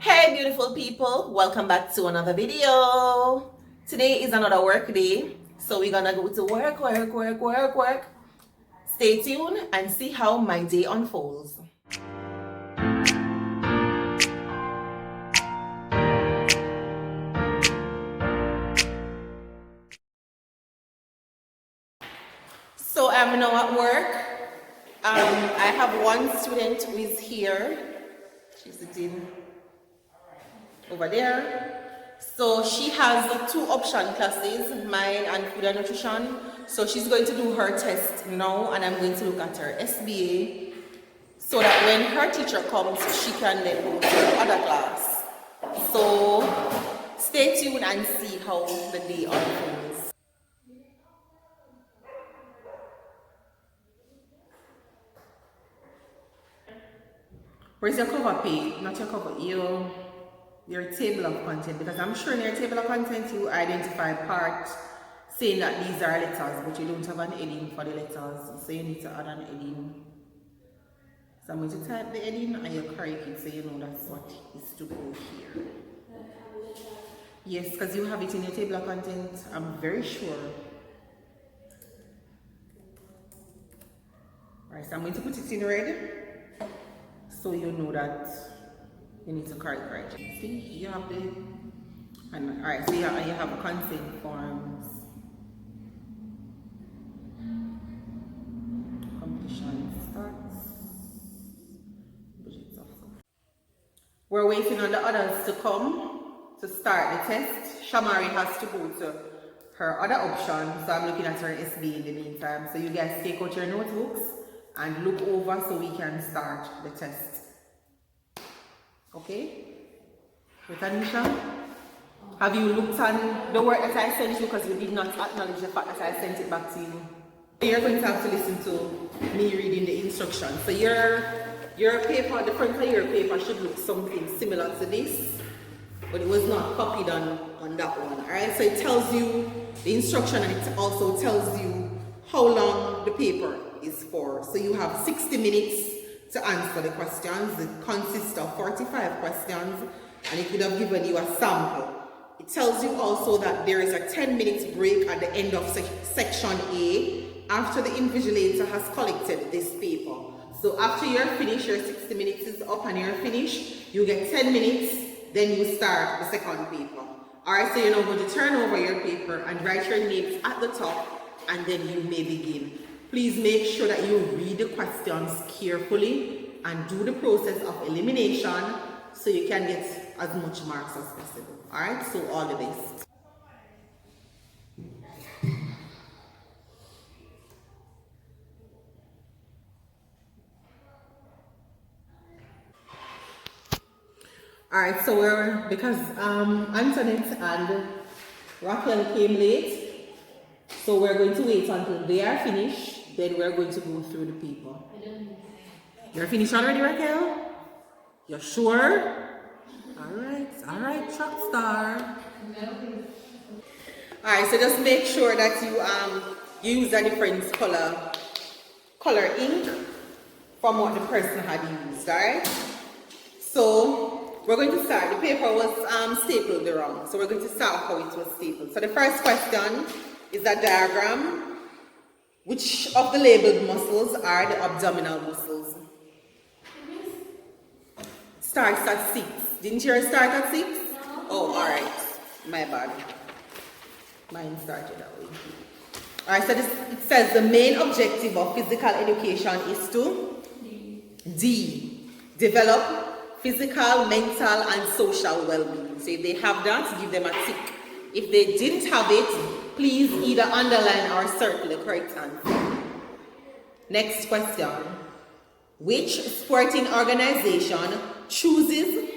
Hey beautiful people, welcome back to another video. Today is another work day, so we're gonna go to work. Stay tuned and see how my day unfolds. So I'm now at work. I have one student who is here. She's sitting over there. So she has two option classes, mine and food and nutrition. So she's going to do her test now, and I'm going to look at her S.B.A. so that when her teacher comes, she can then go to the other class. So stay tuned and see how the day unfolds. Where's your cover page? Not your cover, your table of content, because I'm sure in your table of content you identify part saying that these are letters, but you don't have an heading for the letters, so you need to add an heading. So I'm going to type the heading and you correct it so you know that's what is to go here. Yes, because you have it in your table of content, I'm very sure. Alright, so I'm going to put it in red so you know that you need to correct right. See, you have the, and alright, so you have consent forms, completion starts, budgets of. We're waiting on the others to come to start the test. Shamari has to go to her other option, so I'm looking at her SB in the meantime. So you guys take out your notebooks and look over so we can start the test. Okay? Tanisha, have you looked on the work that I sent you, because you did not acknowledge the fact that I sent it back to you? You're going to have to listen to me reading the instructions. So your paper, the front of your paper should look something similar to this, but it was not copied on that one. Alright, so it tells you the instruction, and it also tells you how long the paper is for. So you have 60 minutes to answer the questions. It consists of 45 questions, and it would have given you a sample. It tells you also that there is a 10 minutes break at the end of section A after the invigilator has collected this paper. So after you're finished, your 60 minutes is up and you're finished, you get 10 minutes, then you start the second paper. Alright, so you're now going to turn over your paper and write your names at the top, and then you may begin. Please make sure that you read the questions carefully and do the process of elimination so you can get as much marks as possible. Alright, so all the best. Alright, so because Antoinette and Raquel came late, so we're going to wait until they are finished, then we're going to go through the paper. You're finished already, Raquel? You're sure? Alright, track star. Alright, so just make sure that you use a different color ink from what the person had used, alright? So we're going to start. The paper was stapled wrong, so we're going to start how it was stapled. So the first question is a diagram. Which of the labeled muscles are the abdominal muscles? Starts at 6. Didn't yours start at 6? Oh, alright. My bad. Mine started that way. Alright, so it says the main objective of physical education is to D. Develop physical, mental, and social well-being. So if they have that, give them a tick. If they didn't have it, please either underline or circle the correct answer. Next question. Which sporting organization chooses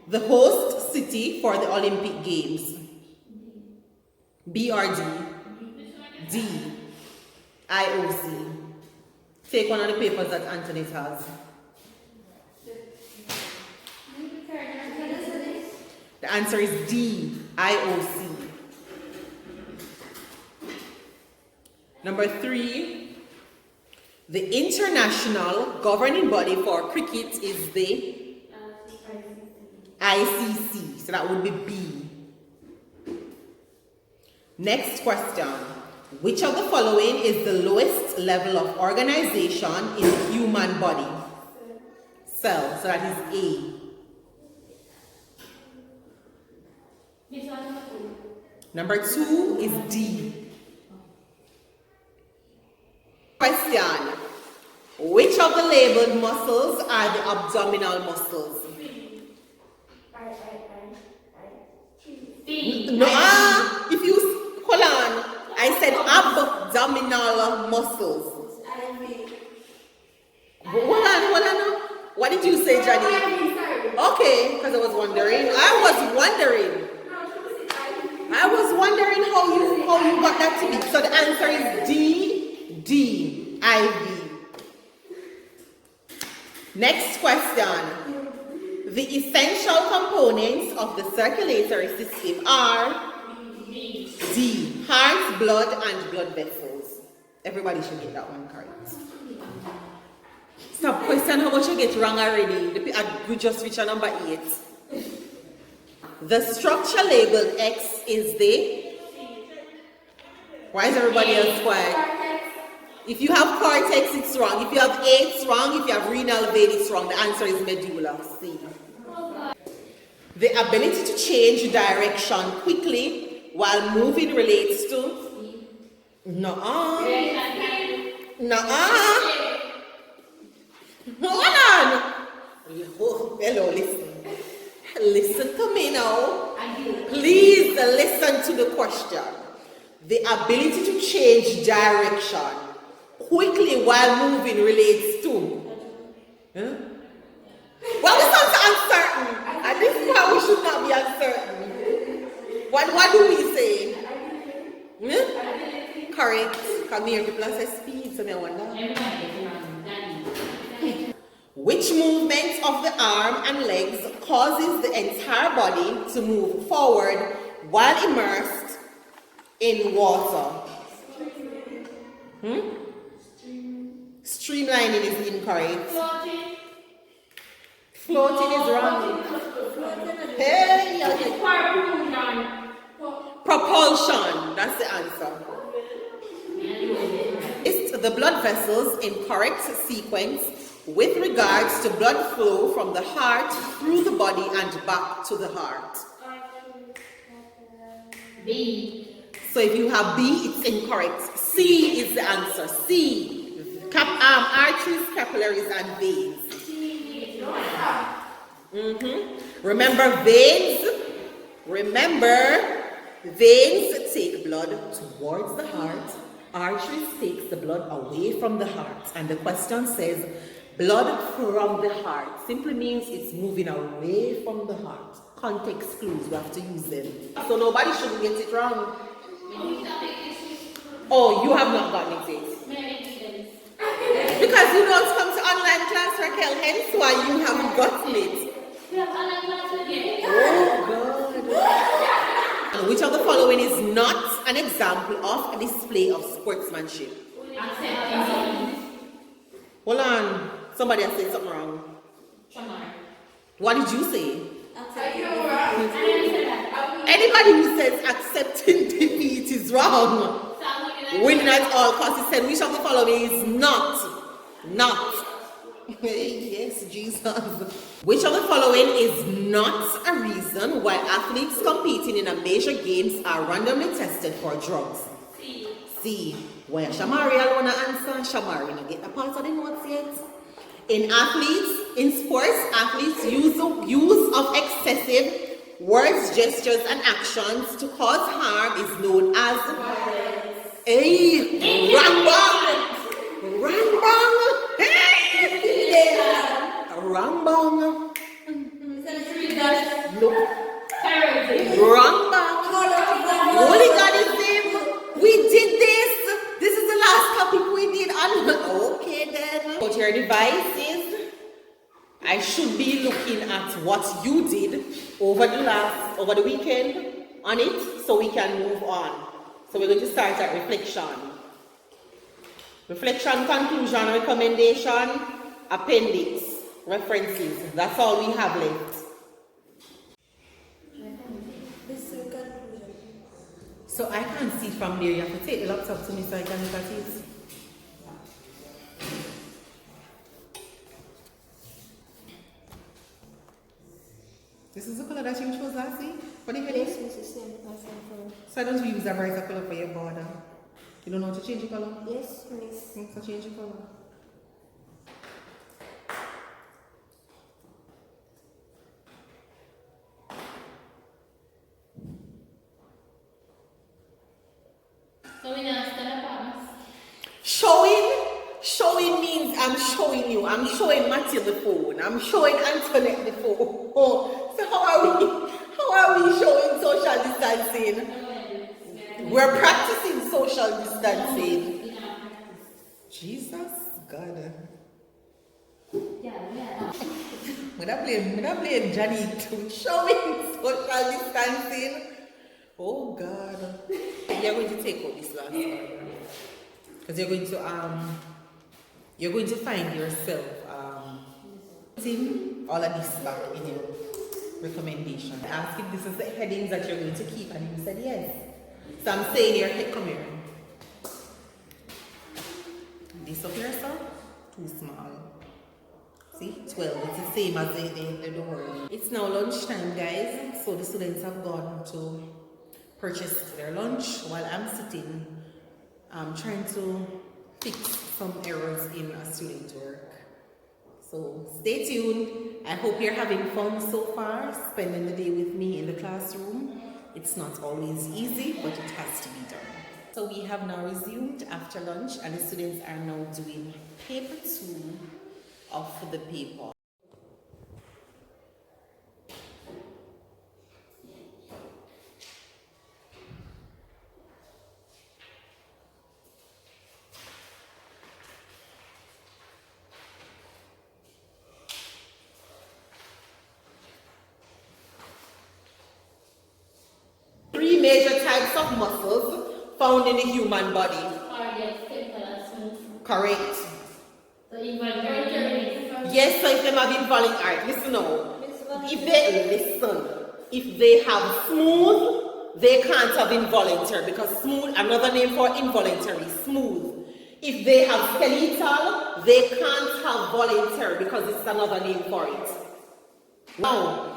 the host city for the Olympic Games? B or D? D. IOC. Take one of the papers that Antoinette has. The answer is D. IOC. Number 3. The international governing body for cricket is the ICC. So that would be B. Next question. Which of the following is the lowest level of organization in the human body? Cell. So that is A. Number 2 is D. Question. Which of the labeled muscles are the abdominal muscles? No, if you, hold on. I said abdominal muscles. Hold on. What did you say, Johnny? Okay, because I was wondering how you got that to be. So the answer is D, IV. Next question. The essential components of the circulatory system are D, heart, blood, and blood vessels. Everybody should get that one correct. Stop question how much you get wrong already. We just reached a number 8. The structure labeled X is the... Why is everybody else quiet? If you have cortex, it's wrong. If you have A, it's wrong. If you have renal vein, it's wrong. The answer is medulla. C. The ability to change direction quickly while moving relates to... Nuh-uh. Hold on. Hello, listen. Listen to me now. Please listen to the question. The ability to change direction quickly while moving relates to... Huh? Well, this sounds uncertain. At this point, we should not be uncertain. What do we say? Huh? Correct. Come here, people say speed, so I wonder. Which movement of the arm and legs causes the entire body to move forward while immersed in water? Streamlining is incorrect. Floating is wrong. Hey, propulsion. That's the answer. It's the blood vessels in correct sequence with regards to blood flow from the heart through the body and back to the heart. B. So if you have B, it's incorrect. C is the answer. C. Arteries, capillaries, and veins. Remember veins take blood towards the heart. Arteries takes the blood away from the heart. And the question says, blood from the heart simply means it's moving away from the heart. Context clues, we have to use them. So nobody should get it wrong. Oh, you have not gotten it yet. Because you don't come to online class, Raquel, hence why you haven't gotten it. Oh, God. And which of the following is not an example of a display of sportsmanship? Hold on. Somebody has said something wrong. What did you say? Anybody who says accepting defeat is wrong. Winning at all costs. He said, which of the following is not. Yes, Jesus. Which of the following is not a reason why athletes competing in a major games are randomly tested for drugs? C. Well, Shamari, I want to answer. Shamari, you get a part of the notes yet? In sports, athletes use of excessive words, gestures, and actions to cause harm is known as Rangbang. Rangbang. Look. Rangbang. Holy God is name. We did this. This is the last topic we did. Okay then. But your device is, I should be looking at what you did over the weekend on it, so we can move on. So we're going to start at reflection. Reflection, conclusion, recommendation, appendix, references. That's all we have left. So I can't see from there. You have to take the laptop to me so I can look at it. This is the color that you chose last week for the heading? Yes, it's the same color. So I don't use a brighter color for your border. You don't know how to change the color? Yes, miss. So change the color. So we now stand up. Showing means I'm showing you. I'm showing Matthew the phone. I'm showing Antoinette the phone. Oh, so how are we showing social distancing? We're practicing social distancing. Jesus, God. When I blame Johnny to showing social distancing. Oh God. You're going to take out this last one. Because you're going to find yourself putting all of this back in your recommendation. I asked if this is the headings that you're going to keep, and you said yes. So I'm saying here, hey, come here. This up here, sir, too small. See, 12. It's the same as the door. It's now lunchtime, guys. So the students have gone to purchase their lunch while I'm sitting trying to fix some errors in a student work. So stay tuned. I hope you're having fun so far, spending the day with me in the classroom. It's not always easy, but it has to be done. So we have now resumed after lunch, and the students are now doing paper 2 of the paper. Three major types of muscles found in the human body. Correct. So involuntary. Yes, so if they have involuntary, listen now. If they have smooth, they can't have involuntary, because smooth, another name for involuntary, smooth. If they have skeletal, they can't have voluntary, because it's another name for it. Now,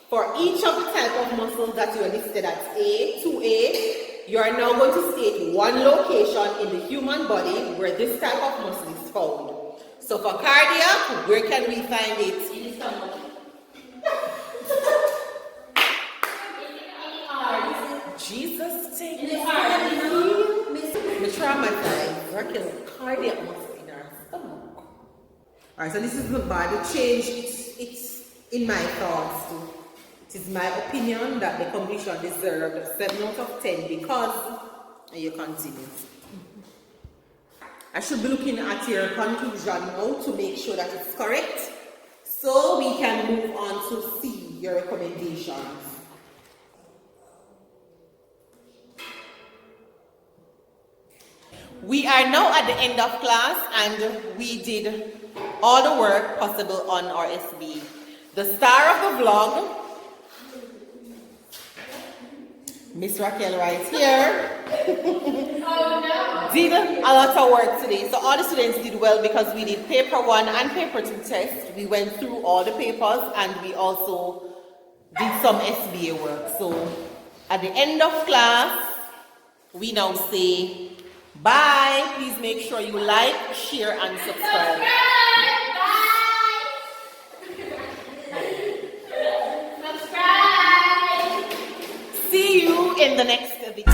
for each of the type of muscles that you are listed at A, 2A, you are now going to state one location in the human body where this type of muscle is found. So for cardiac, where can we find it? In the stomach. Jesus, take In me. the heart. Me traumatized. Working cardiac muscle in our stomach. Alright, so this is the body change. It's in my thoughts too. It is my opinion that the completion deserved 7 out of 10 because, and you continue. I should be looking at your conclusion now to make sure that it's correct, so we can move on to see your recommendations. We are now at the end of class, and we did all the work possible on our S.B.A. The star of the vlog, Miss Raquel right here, did a lot of work today. So all the students did well because we did paper 1 and paper 2 tests. We went through all the papers, and we also did some S.B.A. work. So at the end of class, we now say bye. Please make sure you like, share, and subscribe. See you in the next video.